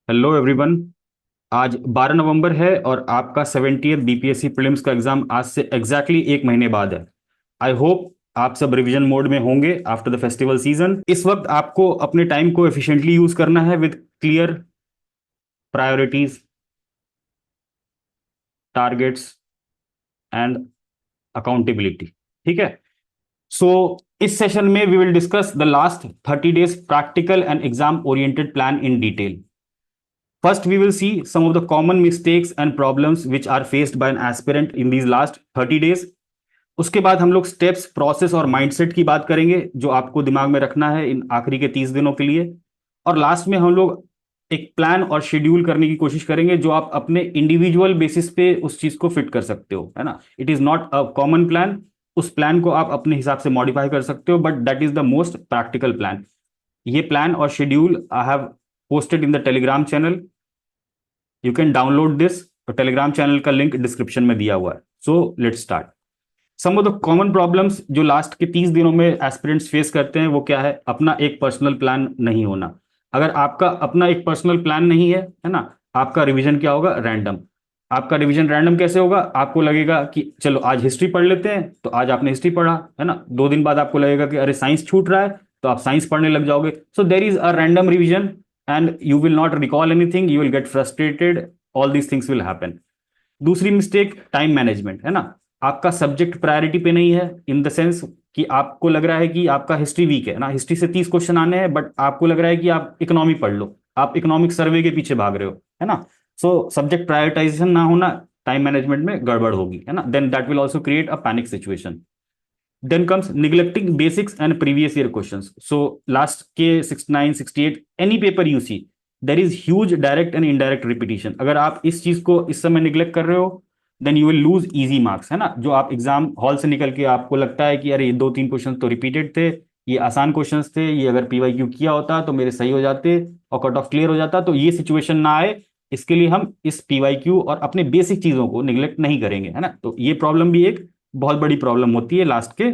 Hello everyone. आज 12 नवंबर है और आपका 70th बीपीएससी प्रीलिम्स का एग्जाम आज से एग्जैक्टली एक महीने बाद है। आई होप आप सब रिवीजन मोड में होंगे आफ्टर द फेस्टिवल सीजन। इस वक्त आपको अपने टाइम को एफिशिएंटली यूज करना है with clear priorities, targets and accountability. ठीक है। सो इस सेशन में we will discuss the last 30 days practical and exam oriented plan in detail. First, we will see some of the common mistakes and problems which are faced by an aspirant in these last 30 days. उसके बाद हम लोग steps, process और mindset की बात करेंगे जो आपको दिमाग में रखना है इन आखिरी के 30 दिनों के लिए। और लास्ट में हम लोग एक प्लान और शेड्यूल करने की कोशिश करेंगे जो आप अपने इंडिविजुअल बेसिस पे उस चीज को फिट कर सकते हो, है ना। It is not a common plan. उस प्लान को आप अपने हिसाब से मॉडिफाई कर सकते हो, but that is the most practical plan. ये प्लान और schedule I have posted in the Telegram channel. You can download this. Telegram channel का लिंक डिस्क्रिप्शन में दिया हुआ है। So let's start. Some of the common problems जो last के 30 दिनों में एस्पिरेंट्स फेस करते हैं वो क्या है? अपना एक पर्सनल प्लान नहीं होना। अगर आपका अपना एक पर्सनल प्लान नहीं है ना, आपका रिवीजन क्या होगा? रैंडम। आपका रिवीजन रैंडम कैसे होगा? आपको लगेगा कि चलो आज हिस्ट्री पढ़ लेते हैं, तो आज आपने हिस्ट्री पढ़ा, है ना। 2 दिन बाद आपको लगेगा कि अरे साइंस छूट रहा है, तो आप साइंस पढ़ने लग जाओगे। So there is a random revision and you will not recall anything, you will get frustrated, all these things will happen. दूसरी मिस्टेक, टाइम मैनेजमेंट, है ना। आपका सब्जेक्ट प्रायोरिटी पे नहीं है, इन द सेंस कि आपको लग रहा है कि आपका हिस्ट्री वीक है ना, हिस्ट्री से 30 क्वेश्चन आने हैं, बट आपको लग रहा है कि आप इकोनॉमी पढ़ लो, आप इकोनॉमिक सर्वे के पीछे भाग रहे हो, है ना। सो सब्जेक्ट प्रायोरिटाइजेशन ना होना, टाइम मैनेजमेंट में गड़बड़ होगी, है ना। Then that will also create a panic situation. Then comes neglecting basics and previous year questions. So last के 69, 68, any paper you see, there is huge direct and indirect repetition. अगर आप इस चीज को इस समय निग्लेक्ट कर रहे हो, then you will lose easy marks, है ना। जो आप एग्जाम हॉल से निकल के आपको लगता है कि अरे ये 2-3 क्वेश्चन तो रिपीटेड थे, ये आसान क्वेश्चंस थे, ये अगर पीवाईक्यू किया होता तो मेरे सही हो जाते और कट ऑफ क्लियर हो जाता, तो ये सिचुएशन ना आए, इसके लिए हम इस पीवाईक्यू और अपने बेसिक चीजों को निग्लेक्ट नहीं करेंगे, है ना। तो ये प्रॉब्लम भी एक बहुत बड़ी प्रॉब्लम होती है लास्ट के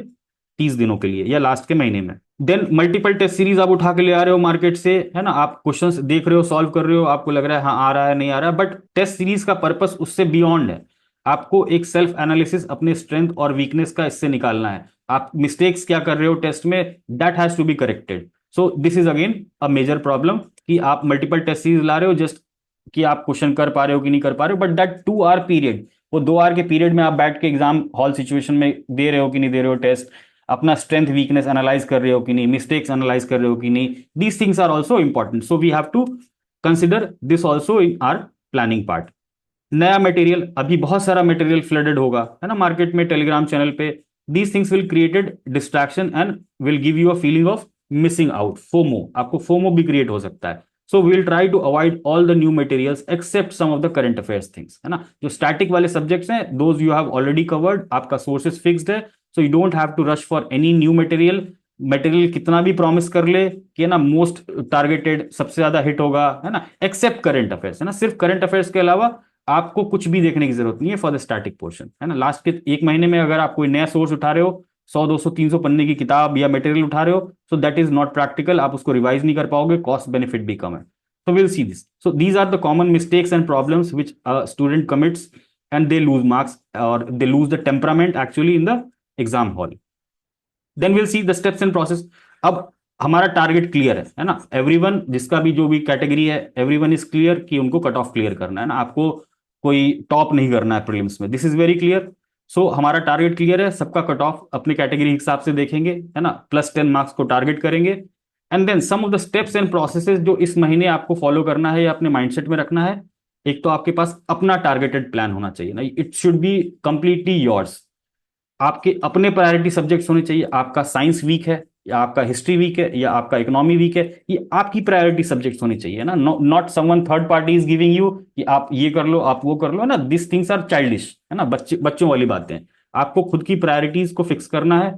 30 दिनों के लिए या लास्ट के महीने में। देन मल्टीपल टेस्ट सीरीज आप उठा के ले आ रहे हो मार्केट से, है ना। आप क्वेश्चंस देख रहे हो, सॉल्व कर रहे हो, आपको लग रहा है हाँ आ रहा है, नहीं आ रहा है, बट टेस्ट सीरीज का पर्पस उससे बियॉन्ड है। आपको एक सेल्फ एनालिसिस अपने स्ट्रेंथ और वीकनेस का इससे निकालना है। आप मिस्टेक्स क्या कर रहे हो टेस्ट में, that has to be corrected. So this is again a major problem कि आप मल्टीपल टेस्ट सीरीज ला रहे हो जस्ट कि आप क्वेश्चन कर पा रहे हो कि नहीं कर पा रहे हो, बट दैट 2 आवर पीरियड, वो 2 आवर के पीरियड में आप बैठ के एग्जाम हॉल सिचुएशन में दे रहे हो कि नहीं दे रहे हो टेस्ट, अपना स्ट्रेंथ वीकनेस एनालाइज कर रहे हो कि नहीं, मिस्टेक्स एनालाइज कर रहे हो कि नहीं, these things are also important. So we have to consider this also in our planning part. नया मटेरियल, अभी बहुत सारा मटेरियल फ्लडेड होगा, है ना, मार्केट में, टेलीग्राम चैनल पे। These things will created distraction and will give you a feeling of missing out, FOMO, आपको फोमो भी क्रिएट हो सकता है. So we will try to avoid all the new materials except some of the current affairs things, है ना। जो static वाले subjects हैं, those you have already covered, आपका सोर्सेज फिक्स्ड है, so you don't have to rush for any new material. Material कितना भी promise कर ले कि ना मोस्ट टारगेटेड सबसे ज्यादा हिट होगा, है ना, एक्सेप्ट करंट अफेयर्स, है ना, सिर्फ करंट अफेयर्स के अलावा आपको कुछ भी देखने की जरूरत नहीं है फॉर द स्टैटिक पोर्शन, है ना। लास्ट के एक महीने में अगर आप कोई नया सोर्स उठा रहे हो, 100, 200, 300 पन्ने की किताब या मटेरियल उठा रहे हो, so that is not practical, आप उसको रिवाइज नहीं कर पाओगे, कॉस्ट बेनिफिट भी कम है. So we'll see this. So these are the common mistakes and problems which a student commits and they lose marks or they lose the temperament actually in the exam hall. Then we'll see the steps and process. अब हमारा target clear है ना, everyone, जिसका भी जो भी category है, everyone is clear कि उनको कट ऑफ क्लियर करना है ना, आपको कोई टॉप नहीं करना है प्रीलिम्स में, दिस इज वेरी क्लियर. सो हमारा टारगेट क्लियर है, सबका कट ऑफ अपने कैटेगरी के हिसाब से देखेंगे, है ना, +10 मार्क्स को टारगेट करेंगे. And then some of the steps and processes जो इस महीने आपको फॉलो करना है या अपने माइंडसेट में रखना है. एक तो आपके पास अपना टारगेटेड प्लान होना चाहिए ना, it should be completely yours. आपके अपने प्रायोरिटी सब्जेक्ट्स होने चाहिए. आपका साइंस वीक है या आपका हिस्ट्री वीक है या आपका इकोनॉमी वीक है, ये आपकी प्रायोरिटी सब्जेक्ट्स होनी चाहिए ना, not someone third party is giving you कि आप ये कर लो, आप वो कर लो, है ना. दिस थिंग्स आर चाइल्डिश, है ना, बच्चों वाली बातें. आपको खुद की प्रायोरिटीज को फिक्स करना है.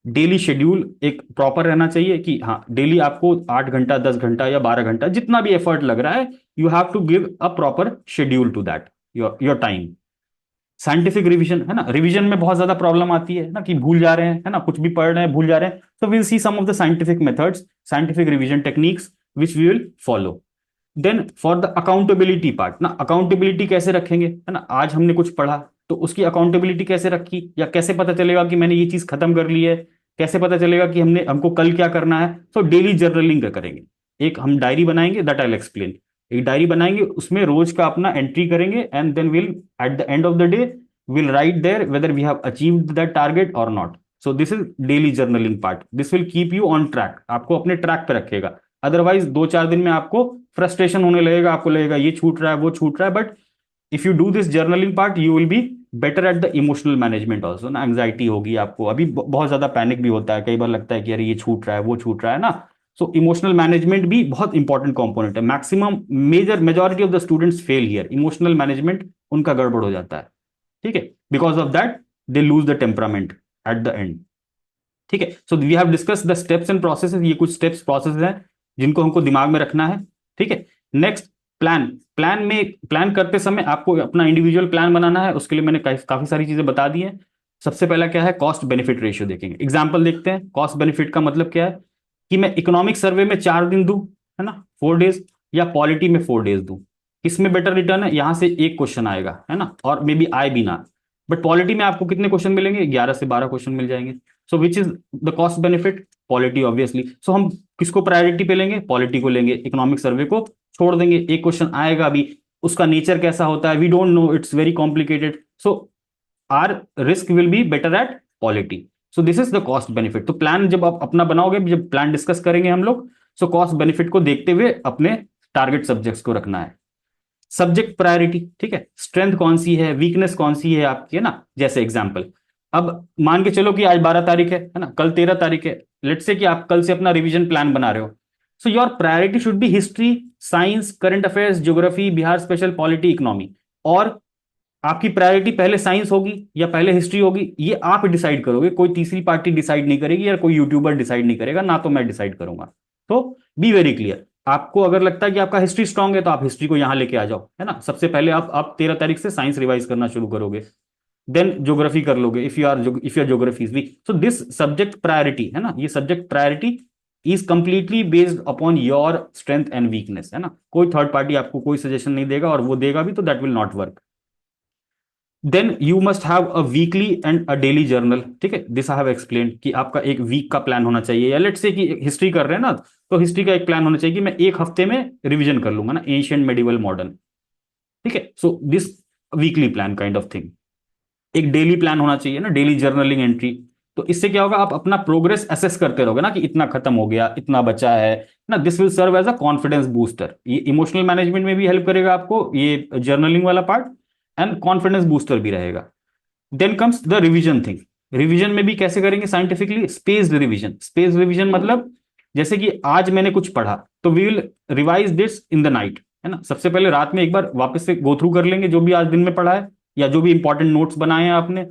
डेली शेड्यूल एक प्रॉपर रहना चाहिए कि हाँ डेली आपको 8 घंटा, 10 घंटा या 12 घंटा, जितना भी एफर्ट लग रहा है, you have to give a proper schedule to that your time. Scientific revision, है ना, रिवीजन में बहुत ज्यादा प्रॉब्लम आती है ना, कि भूल जा रहे हैं, है ना, कुछ भी पढ़ रहे हैं भूल जा रहे हैं. So will see some of the scientific methods, scientific revision techniques which we will follow. Then for the accountability part ना, अकाउंटेबिलिटी कैसे रखेंगे, है ना, आज हमने कुछ पढ़ा तो उसकी अकाउंटेबिलिटी कैसे रखी, या कैसे पता चलेगा कि मैंने ये चीज खत्म कर ली है, कैसे पता चलेगा कि हमको कल क्या करना है। तो डेली जर्नलिंग का करेंगे, एक हम डायरी बनाएंगे, दैट आई विल एक्सप्लेन। एक डायरी बनाएंगे, उसमें रोज का अपना एंट्री करेंगे, and then will at the end of the day will write there whether we have achieved that target और not. So this is daily journaling part, this will keep you on track, आपको अपने track पे रखेगा। Otherwise 2-4 दिन में आपको frustration होने लगेगा, आपको लगेगा ये छूट रहा है वो छूट रहा है। But if you do this journaling part you will be better at the emotional management also ना। एंग्जाइटी होगी आपको, अभी बहुत ज्यादा पैनिक भी होता है, कई बार लगता है कि अरे ये छूट रहा है वो छूट रहा है ना। सो इमोशनल मैनेजमेंट भी बहुत इंपॉर्टेंट कंपोनेंट है। Maximum majority of the students fail here, emotional management उनका गड़बड़ हो जाता है, ठीक है, because of that they lose the temperament at the end. ठीक है, so we have discuss the steps and processes, ये कुछ स्टेप्स प्रोसेस हैं जिनको हमको दिमाग में रखना है। ठीक है, नेक्स्ट प्लान। प्लान करते समय आपको अपना इंडिविजुअल प्लान बनाना है, उसके लिए मैंने काफी सारी चीजें बता दी हैं। सबसे पहला क्या है, कॉस्ट बेनिफिट रेशियो देखेंगे। एग्जाम्पल देखते हैं, कॉस्ट बेनिफिट का मतलब क्या है कि मैं इकोनॉमिक सर्वे में 4 दिन दूं, है ना, 4 डेज, या पॉलिटी में 4 डेज दूं, किसमें बेटर रिटर्न है, यहां से एक क्वेश्चन आएगा, है ना, और मे बी आए भी ना। बट पॉलिटी में आपको कितने क्वेश्चन मिलेंगे, 11 से 12 क्वेश्चन मिल जाएंगे। So which is the cost benefit, polity obviously. So हम किसको प्रायोरिटी पे लेंगे, पॉलिटी को लेंगे, इकोनॉमिक सर्वे को छोड़ देंगे। एक क्वेश्चन आएगा भी, उसका नेचर कैसा होता है we don't know, it's very complicated, so our risk will be better at polity. So this is the cost benefit. तो प्लान जब आप अपना बनाओगे, जब प्लान डिस्कस करेंगे हम लोग, सो कॉस्ट बेनिफिट को देखते हुए अपने टारगेट सब्जेक्ट्स को रखना है। सब्जेक्ट प्रायोरिटी, ठीक है, स्ट्रेंथ कौन सी है, वीकनेस कौन सी है आपकी, है ना। जैसे एग्जांपल, अब मान के चलो कि आज 12 तारीख है ना, कल 13 तारीख है। लेट्स से कि आप कल से अपना रिवीजन प्लान बना रहे हो। So your priority should be history, science, current affairs, geography, Bihar special, polity, economy. और आपकी प्रायोरिटी पहले साइंस होगी या पहले हिस्ट्री होगी, ये आप डिसाइड करोगे, कोई तीसरी पार्टी डिसाइड नहीं करेगी, या कोई यूट्यूबर डिसाइड नहीं करेगा, ना तो मैं डिसाइड करूंगा। तो बी वेरी क्लियर। आपको अगर लगता है कि आपका हिस्ट्री स्ट्रांग है तो आप हिस्ट्री को यहां लेके आ जाओ, है ना। सबसे पहले आप 13 तारीख से साइंस रिवाइज करना शुरू करोगे, देन ज्योग्राफी कर लोगे if your geography is weak. So this subject priority, है ना, ये subject priority is completely based upon your strength and weakness, है ना। कोई थर्ड पार्टी आपको कोई सजेशन नहीं देगा, और वो देगा भी तो that will not work. Then you must have a weekly and a daily journal, ठीक है, दिस आई हैव एक्सप्लेन कि आपका एक वीक का प्लान होना चाहिए, या लेट्स से कि हिस्ट्री कर रहे हैं ना, तो हिस्ट्री का एक प्लान होना चाहिए कि मैं एक हफ्ते में रिवीजन कर लूंगा ना, एंशियंट, मेडिवल, मॉडर्न। ठीक है, so this weekly plan kind of thing. एक डेली प्लान होना चाहिए ना, डेली जर्नलिंग एंट्री। तो इससे क्या होगा, आप अपना प्रोग्रेस असेस करते रहोगे ना, कि इतना खत्म हो गया, इतना बचा है ना। This will serve as a confidence booster, ये इमोशनल मैनेजमेंट में भी हेल्प करेगा आपको, ये जर्नलिंग वाला पार्ट, एंड कॉन्फिडेंस बूस्टर भी रहेगा। Then comes the revision thing. Revision में भी कैसे करेंगे, scientifically spaced revision. Space revision मतलब जैसे कि आज मैंने कुछ पढ़ा तो we will revise this in the night, है ना। सबसे पहले रात में एक बार वापस से गो थ्रू कर लेंगे जो भी आज दिन में पढ़ा है, या जो भी इंपॉर्टेंट नोट्स बनाए हैं आपने।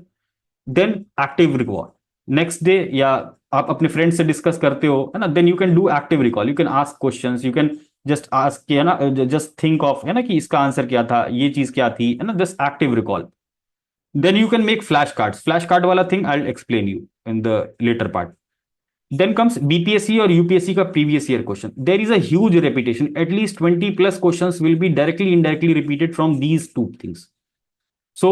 Then active recall next day, या आप अपने फ्रेंड से डिस्कस करते हो, है ना, then you can do active recall, you can ask questions, you can just ask, है ना, जस्ट थिंक ऑफ, है ना, कि इसका आंसर क्या था, ये चीज क्या थी, है ना, just active recall. Then you can make flashcards. Flashcard वाला thing I'll explain you in the later part. Then comes BPSC और UPSC का previous year question. There is a huge repetition. At least 20 plus questions will be directly indirectly repeated from these two things. So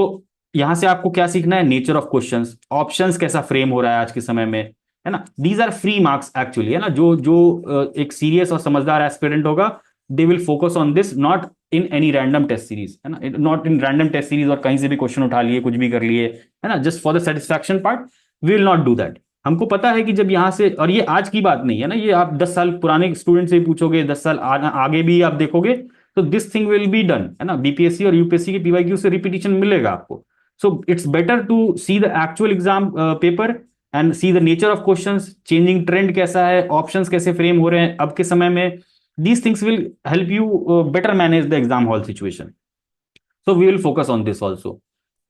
यहां से आपको क्या सीखना है, nature of questions, options कैसा frame हो रहा है आज के समय में, है ना। These are free marks actually, है ना। जो जो एक सीरियस और समझदार एस्पिरेंट होगा, they will focus on this, not in any random test series, है ना, not in random test series और कहीं से भी क्वेश्चन उठा लिए, कुछ भी कर लिए, है ना, just for the satisfaction part. We will not do that. हमको पता है कि जब यहां से, और ये आज की बात नहीं है ना, ये आप 10 साल पुराने स्टूडेंट से भी पूछोगे, 10 साल आगे भी आप देखोगे, तो this thing will be done, है ना। बीपीएससी और यूपीएससी के पीवाईक्यू से रिपीटिशन मिलेगा आपको। So it's better to see the actual exam paper and see the nature of questions, changing trend कैसा है, ऑप्शंस कैसे फ्रेम हो रहे हैं अब के समय में। These things will help you better manage the exam hall situation. So we will focus on this also.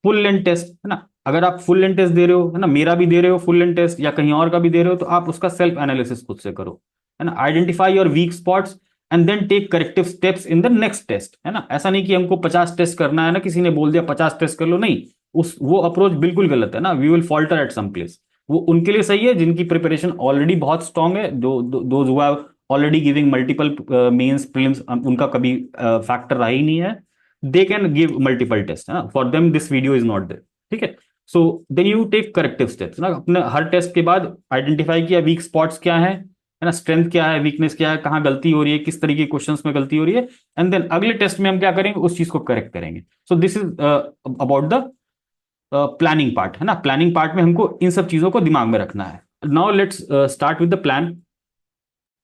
Full length test, है ना, अगर आप फुल लेंथ टेस्ट दे रहे हो, है ना, मेरा भी दे रहे हो फुल लेंथ टेस्ट, या कहीं और का भी दे रहे हो, तो आप उसका सेल्फ एनालिसिस खुद से करो, है ना। Identify your weak spots and then take corrective steps in the next test, है ना। ऐसा नहीं कि हमको 50 टेस्ट करना है ना, किसी ने बोल दिया 50 टेस्ट कर लो, नहीं, वो अप्रोच बिल्कुल गलत है ना। We will falter at some place. वो उनके लिए सही है जिनकी प्रिपरेशन ऑलरेडी बहुत स्ट्रांग है, those who have already giving multiple mains prelims, उनका कभी फैक्टर रहा ही नहीं है, they can give multiple test, है ना, for them this video is not there, ठीक है। So then you take corrective steps ना, अपने हर टेस्ट के बाद आइडेंटिफाई किया वीक स्पॉट्स क्या है ना, स्ट्रेंथ क्या है, वीकनेस क्या है, कहाँ गलती हो रही है, किस तरीके के क्वेश्चंस में गलती हो रही है, एंड देन अगले टेस्ट में हम क्या करेंगे, उस चीज को करेक्ट करेंगे। सो this is about the planning part, है ना। प्लानिंग पार्ट में हमको इन सब चीजों को दिमाग में रखना है। Now let's start with the plan.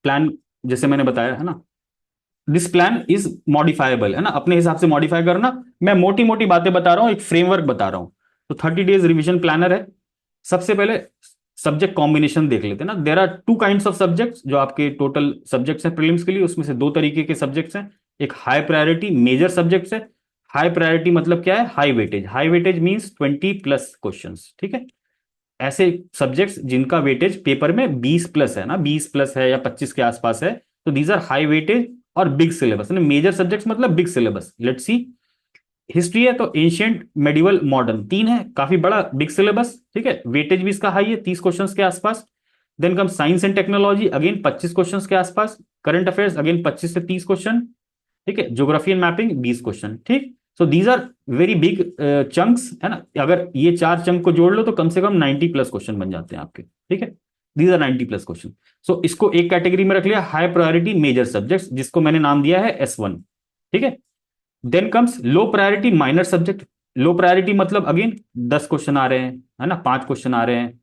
Plan जैसे मैंने बताया है ना, दिस प्लान इज मॉडिफाइबल, है ना, अपने हिसाब से मॉडिफाई करना। मैं मोटी मोटी बातें बता रहा हूं, एक फ्रेमवर्क बता रहा हूं। तो 30 डेज रिवीजन प्लानर है। सबसे पहले सब्जेक्ट कॉम्बिनेशन देख लेते हैं ना। There are two kinds of subjects जो आपके टोटल सब्जेक्ट्स हैं प्रीलिम्स के लिए, उसमें से दो तरीके के सब्जेक्ट्स हैं। एक हाई प्रायोरिटी मेजर सब्जेक्ट्स है। हाई प्रायोरिटी मतलब क्या है, high weightage. High weightage means 20+ question, ठीक है। ऐसे सब्जेक्ट्स जिनका वेटेज पेपर में 20+ है ना, 20+ है या 25 के आसपास है, तो दीज आर हाई वेटेज और बिग सिलेबस। मेजर सब्जेक्ट्स मतलब big syllabus. Let's see, history है तो एंशियंट, मेडिवल, मॉडर्न, तीन है, काफी बड़ा बिग सिलेबस, ठीक है। वेटेज भी इसका हाई है, 30 क्वेश्चंस के आसपास। Then come science and technology, again 25 questions के आसपास। करंट अफेयर्स अगेन 25 से 30 क्वेश्चन, ठीक है। ज्योग्राफी एंड मैपिंग 20 क्वेश्चन, ठीक। So these are very big chunks, है ना। अगर ये चार चंक को जोड़ लो तो कम से कम 90+ क्वेश्चन बन जाते हैं आपके, ठीक है। These are 90+ question. सो इसको एक कैटेगरी में रख लिया, हाई प्रायोरिटी मेजर सब्जेक्ट्स, जिसको मैंने नाम दिया है S1, ठीक है। Then comes low priority minor subject. Low priority मतलब अगेन 10 क्वेश्चन आ रहे हैं, है ना, 5 क्वेश्चन आ रहे हैं,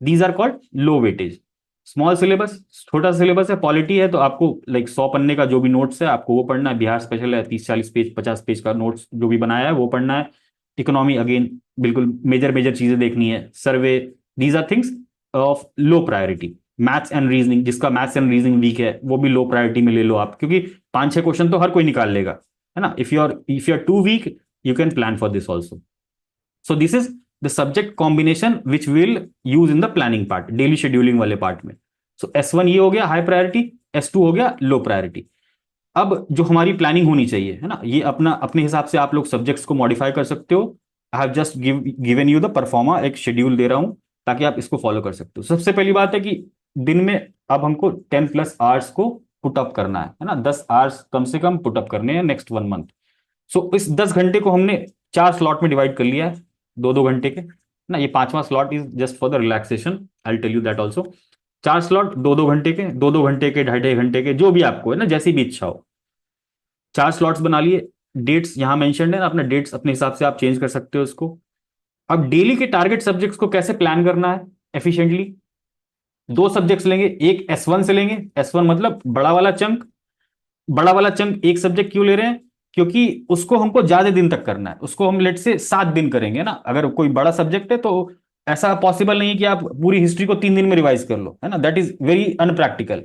these are called low weightage. Small syllabus, छोटा सिलेबस है। पॉलिटी है तो आपको लाइक 100 पन्ने का जो भी नोट्स है आपको वो पढ़ना है। बिहार स्पेशल है, 30-40 पेज 50 पेज का नोट्स जो भी बनाया है वो पढ़ना है। इकोनॉमी अगेन बिल्कुल मेजर मेजर चीजें देखनी है। Survey, these are things of low priority. Maths and reasoning, जिसका मैथ्स एंड रीजनिंग वीक है वो भी लो प्रायोरिटी में ले लो आप, क्योंकि 5-6 क्वेश्चन तो हर कोई निकाल लेगा, है ना। If you are too weak, you can plan for this also. So this is the subject combination which will use in the planning part, daily scheduling वाले पार्ट में। सो S1 ये हो गया हाई प्रायोरिटी, S2 हो गया low priority. अब जो हमारी प्लानिंग होनी चाहिए, है ना, ये अपना अपने हिसाब से आप लोग सब्जेक्ट्स को मॉडिफाई कर सकते हो। I have just given you the pro forma, एक शेड्यूल दे रहा हूं ताकि आप इसको फॉलो कर सकते हो। सबसे पहली बात है कि दिन में अब हमको 10+ आवर्स को पुट अप करना है ना, 10 आवर्स कम से कम पुट अप करने हैं नेक्स्ट 1 मंथ। सो इस 10 घंटे को हमने 4 स्लॉट में डिवाइड कर लिया है, 2-2 घंटे के ना। ये पांचवा slot is just for the relaxation, I tell you that also. 4 slot 2-2 घंटे के, 2-2 घंटे के, 2.5-2.5 घंटे के, जो भी आपको है ना, जैसी भी इच्छा हो। 4 स्लॉट्स बना लिए। डेट्स यहां मेंशन्ड है ना, अपना डेट्स अपने हिसाब से आप चेंज कर सकते हो इसको। अब डेली के टारगेट सब्जेक्ट्स को कैसे प्लान करना है एफिशिएंटली, दो सब्जेक्ट्स लेंगे। एक S1 से लेंगे, S1 मतलब बड़ा वाला चंक। बड़ा वाला चंक एक सब्जेक्ट क्यों ले रहे हैं, क्योंकि उसको हमको ज्यादा दिन तक करना है। उसको हम लेट से 7 दिन करेंगे ना। अगर कोई बड़ा सब्जेक्ट है तो ऐसा पॉसिबल नहीं है कि आप पूरी हिस्ट्री को 3 दिन में रिवाइज कर लो, है ना, दैट इज वेरी अनप्रैक्टिकल।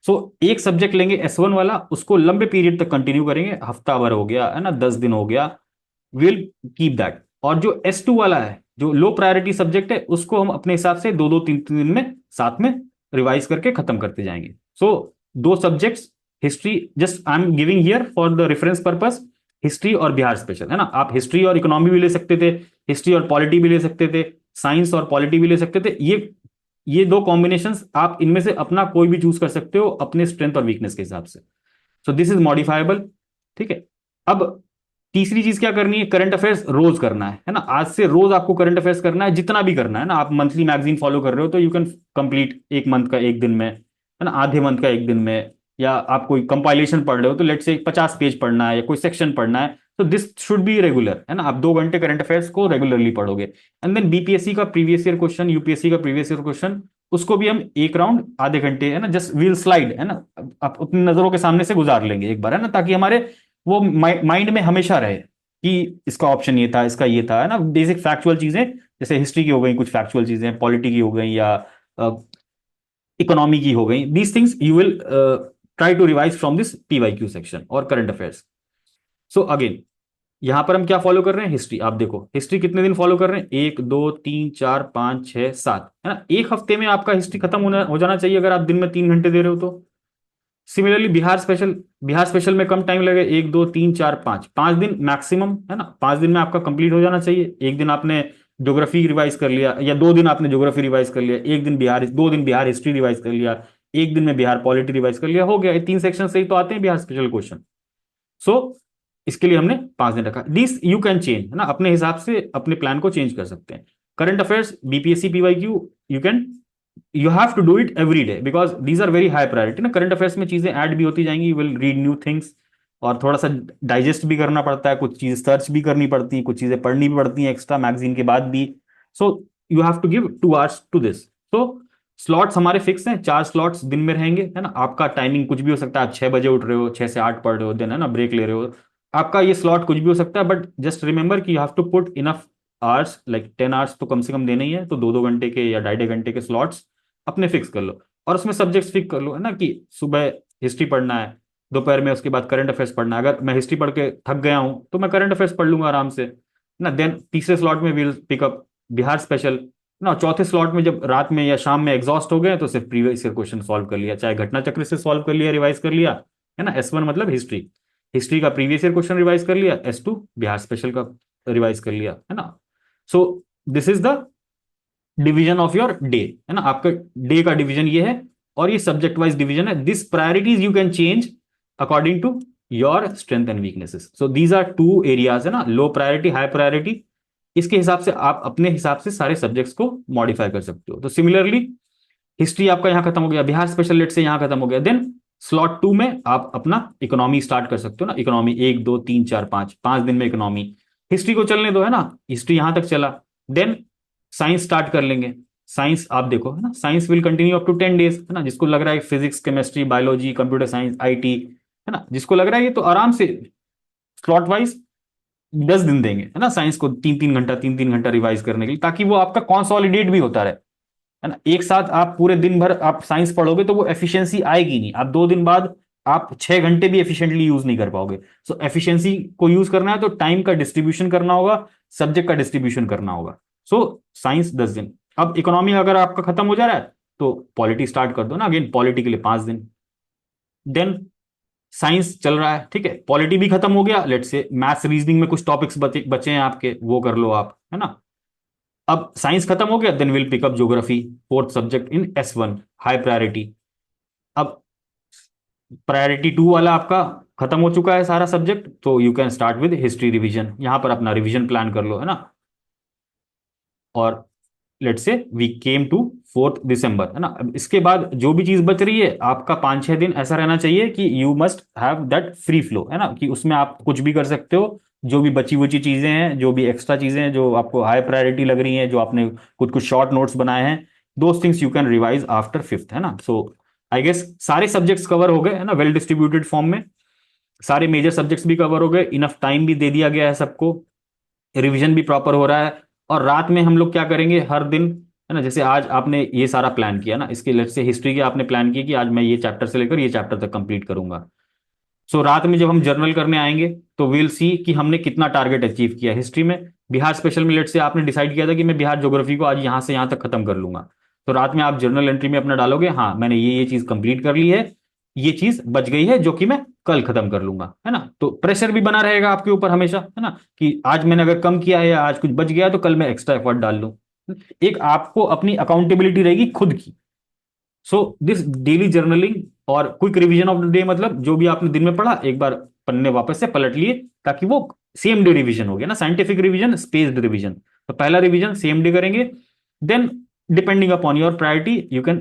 सो एक सब्जेक्ट लेंगे S1 वाला, उसको लंबे पीरियड तक कंटिन्यू करेंगे, हफ्ता भर हो गया, है ना, 10 दिन हो गया, विल कीप दैट। और जो S2 वाला है, जो लो प्रायोरिटी सब्जेक्ट है, उसको हम अपने हिसाब से 2-2 3 दिन में साथ में रिवाइज करके खत्म करते जाएंगे। सो दो subjects, history, just I am giving here for the reference purpose, history और बिहार स्पेशल, है ना। आप हिस्ट्री और इकोनॉमी भी ले सकते थे, हिस्ट्री और पॉलिटी भी ले सकते थे, साइंस और पॉलिटी भी ले सकते थे। ये दो कॉम्बिनेशंस, आप इनमें से अपना कोई भी चूज कर सकते हो अपने स्ट्रेंथ और वीकनेस के हिसाब से। सो दिस इज मॉडिफाइबल, ठीक है। अब तीसरी चीज क्या करनी है, करंट अफेयर्स रोज करना है ना। आज से रोज आपको करंट अफेयर्स करना है, जितना भी करना है ना। आप मंथली मैगजीन फॉलो कर रहे हो तो यू कैन कंप्लीट एक मंथ का एक दिन में, है ना, आधे मंथ का एक दिन में। या आप कोई कंपाइलेशन पढ़ रहे हो तो लेट से 50 पेज पढ़ना है या कोई सेक्शन पढ़ना है, तो दिस शुड बी रेगुलर, है ना। आप 2 घंटे करंट अफेयर्स को रेगुलरली पढ़ोगे। एंड देन BPSC का प्रीवियस ईयर क्वेश्चन, UPSC का प्रीवियस ईयर क्वेश्चन, उसको भी हम एक राउंड आधे घंटे, है ना, जस्ट व्हील स्लाइड, है ना, आप अपनी नजरों के सामने से गुजार लेंगे एक बार, है ना, ताकि हमारे वो माइंड में हमेशा रहे कि इसका ऑप्शन ये था, इसका ये था, है ना। बेसिक फैक्चुअल चीजें, जैसे हिस्ट्री की हो गई कुछ फैक्चुअल चीजें, पॉलिटी की हो गई या इकोनॉमी की हो गई, these things you will try to revise from this PYQ section और करंट अफेयर्स। सो अगेन यहां पर हम क्या फॉलो कर रहे हैं, हिस्ट्री। आप देखो हिस्ट्री कितने दिन फॉलो कर रहे हैं, 1 2 3 4 5 6 7, है ना। एक हफ्ते में आपका हिस्ट्री खत्म हो जाना चाहिए अगर आप दिन में 3 घंटे दे रहे हो तो। सिमिलरली बिहार स्पेशल में कम टाइम लगे, 1 2 3 4 5, 5 दिन मैक्सिमम, है ना। 5 दिन में आपका कंप्लीट हो जाना चाहिए। एक दिन आपने ज्योग्राफी रिवाइज कर लिया, या 2 दिन आपने ज्योग्राफी रिवाइज कर लिया, एक दिन बिहार, 2 दिन बिहार हिस्ट्री रिवाइज कर लिया, एक दिन में बिहार पॉलिटी रिवाइज कर लिया, हो गया। ये 3 सेक्शन से ही तो आते हैं बिहार स्पेशल क्वेश्चन। सो इसके लिए हमने 5 दिन रखा। दिस यू कैन चेंज, है ना, अपने हिसाब से अपने प्लान को चेंज कर सकते हैं। Current affairs, BPSC, PYQ, you can, you have to do it every day because these are very high priority ना। करंट अफेयर्स में चीजें ऐड भी होती जाएंगी, you will read new things, और थोड़ा सा डाइजेस्ट भी करना पड़ता है, कुछ चीज सर्च भी करनी पड़ती है, कुछ चीजें पढ़नी भी पड़ती हैं एक्स्ट्रा मैगजीन के बाद भी। So you have to give 2 hours to this. तो स्लॉट्स हमारे फिक्स हैं, 4 स्लॉट्स दिन में रहेंगे, है ना। आपका टाइमिंग कुछ भी हो सकता है, आप 6 बजे उठ रहे हो, 6 से 8 पढ़ रहे हो, देन है ना ब्रेक ले रहे हो, आपका ये स्लॉट कुछ भी हो सकता है। बट जस्ट रिमेंबर कि you have to put enough hours, like 10 hours तो कम से कम देने ही है। तो 2-2 घंटे के या 2.5-2.5 घंटे के स्लॉट्स अपने फिक्स कर लो, और उसमें सब्जेक्ट्स फिक्स कर लो, है ना, कि सुबह हिस्ट्री पढ़ना है, दोपहर में उसके बाद करंट अफेयर्स पढ़ना है। अगर मैं हिस्ट्री पढ़ के थक गया हूं तो मैं करंट अफेयर्स पढ़ लूंगा आराम से, ना। देन तीसरे स्लॉट में विल पिकअप बिहार स्पेशल ना। चौथे स्लॉट में जब रात में या शाम में एग्जॉस्ट हो गए तो सिर्फ प्रीवियस ईयर क्वेश्चन सॉल्व कर लिया, चाहे घटना चक्र से सॉल्व कर लिया, रिवाइज कर लिया, है ना। S1 मतलब हिस्ट्री, हिस्ट्री का प्रीवियस ईयर क्वेश्चन रिवाइज कर लिया, S2 बिहार स्पेशल का रिवाइज कर लिया, है ना। सो this is the division of your day, है ना। आपका डे का डिवीजन ये है, और ये सब्जेक्ट वाइज डिवीजन है। This priorities you can change according to your strength and weaknesses. So these are 2 areas, है ना, लो प्रायोरिटी, हाई प्रायोरिटी। इसके हिसाब से आप अपने हिसाब से सारे सब्जेक्ट्स को मॉडिफाई कर सकते हो। तो सिमिलरली हिस्ट्री आपका यहां खत्म हो गया, बिहार स्पेशल लेट से यहां खत्म हो गया, देन स्लॉट 2 में आप अपना इकोनॉमी स्टार्ट कर सकते हो ना। इकोनॉमी 1, 2, 3, 4, 5 दिन में इकोनॉमी, हिस्ट्री को चलने दो, है ना, हिस्ट्री यहां तक चला। देन साइंस स्टार्ट कर लेंगे। साइंस आप देखो, है ना, science will continue up to 10 days, है ना। जिसको लग रहा है physics, chemistry, biology, computer science, IT, है ना, जिसको लग रहा है ये तो आराम से स्लॉट वाइज 10 दिन देंगे, है ना, साइंस को 3-3 घंटा, 3-3 घंटा रिवाइज करने के लिए, ताकि वो आपका कॉन्सोलिडेट भी होता रहे, है ना। एक साथ आप पूरे दिन भर आप साइंस पढ़ोगे तो वो एफिशिएंसी आएगी नहीं। आप 2 दिन बाद आप 6 घंटे भी एफिशिएंटली यूज नहीं कर पाओगे। सो एफिशिएंसी को यूज करना है तो टाइम का डिस्ट्रीब्यूशन करना होगा, सब्जेक्ट का डिस्ट्रीब्यूशन करना होगा। सो साइंस 10 दिन। अब इकोनॉमी अगर आपका खत्म हो जा रहा है तो पॉलिटी स्टार्ट कर दो ना, अगेन पॉलिटी के लिए 5 दिन। देन साइंस चल रहा है, ठीक है, पॉलिटी भी खत्म हो गया, लेट से मैथ्स रीजनिंग में कुछ टॉपिक्स बचे बचे हैं आपके, वो कर लो आप, है ना। अब साइंस खत्म हो गया, then will pick up geography, 4th subject in S1, high priority. अब प्रायोरिटी 2 वाला आपका खत्म हो चुका है सारा सब्जेक्ट, तो you can start with history revision, यहां पर अपना रिवीजन प्लान कर लो, है ना। और लेट से वी केम टू 4th दिसंबर, है ना। अब इसके बाद जो भी चीज बच रही है आपका 5-6 दिन ऐसा रहना चाहिए कि you must have that free flow, है ना, कि उसमें आप कुछ भी कर सकते हो। जो भी बची बुची चीजें हैं, जो भी एक्स्ट्रा चीजें हैं जो आपको हाई प्रायोरिटी लग रही हैं, जो आपने कुछ कुछ शॉर्ट नोट्स बनाए हैं, those things you can revise after 5th, है ना। सो आई गेस सारे सब्जेक्ट्स कवर हो गए, है ना, वेल डिस्ट्रीब्यूटेड फॉर्म में। सारे मेजर सब्जेक्ट्स भी कवर हो गए, इनफ टाइम भी दे दिया गया है सबको, रिवीजन भी प्रॉपर हो रहा है। और रात में हम लोग क्या करेंगे हर दिन, है ना, जैसे आज आपने ये सारा प्लान किया ना, इसके लेट से हिस्ट्री के आपने प्लान किया कि आज मैं ये चैप्टर से लेकर ये चैप्टर तक कंप्लीट करूंगा। सो रात में जब हम जर्नल करने आएंगे तो विल सी कि हमने कितना टारगेट अचीव किया हिस्ट्री में। बिहार स्पेशल में लेट से आपने डिसाइड किया था कि मैं बिहार ज्योग्राफी को आज यहां से यहां तक खत्म कर लूंगा, तो रात में आप जर्नल एंट्री में अपना डालोगे, हाँ मैंने ये चीज कंप्लीट कर ली है, ये चीज बच गई है जो कि मैं कल खत्म कर लूंगा, है ना। तो प्रेशर भी बना रहेगा आपके ऊपर हमेशा, है ना, कि आज मैंने अगर कम किया है या आज कुछ बच गया तो कल मैं एक्स्ट्रा एफर्ट डाल लूं। एक आपको अपनी अकाउंटेबिलिटी रहेगी खुद की। सो दिस डेली जर्नलिंग और quick revision of the day, मतलब जो भी आपने दिन में पढ़ा एक बार पन्ने वापस से पलट लिए, ताकि वो सेम डे रिवीजन हो गया ना, साइंटिफिक रिवीजन, स्पेस्ड रिवीजन। तो पहला रिवीजन सेम डे करेंगे, then depending upon your priority you can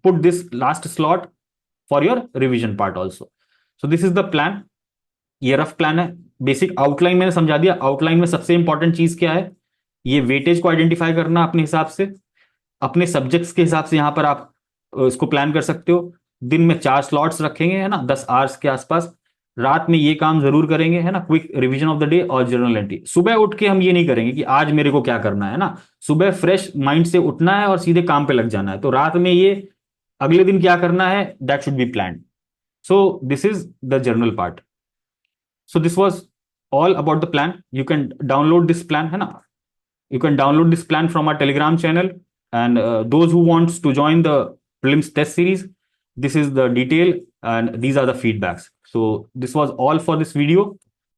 put this last slot for your revision part also. So this is the plan. ये rough plan है, basic outline मैंने समझा दिया। Outline में सबसे इंपॉर्टेंट चीज क्या है, ये वेटेज को आइडेंटिफाई करना अपने हिसाब से, अपने सब्जेक्ट्स के हिसाब से यहां पर आप इसको प्लान कर सकते हो। दिन में 4 स्लॉट्स रखेंगे, है ना, 10 hours के आसपास। रात में ये काम जरूर करेंगे, है ना, quick revision of the day और जर्नल एंट्री। सुबह उठ के हम ये नहीं करेंगे कि आज मेरे को क्या करना है ना, सुबह फ्रेश माइंड से उठना है और सीधे काम पे लग जाना है। तो रात में ये अगले दिन क्या करना है that should be plan. So this is the journal part. So this was all about the plan. You can download this plan, है ना, you can download this plan from our telegram channel, and those who wants to join the prelims test series, this is the detail and these are the feedbacks. So this was all for this video.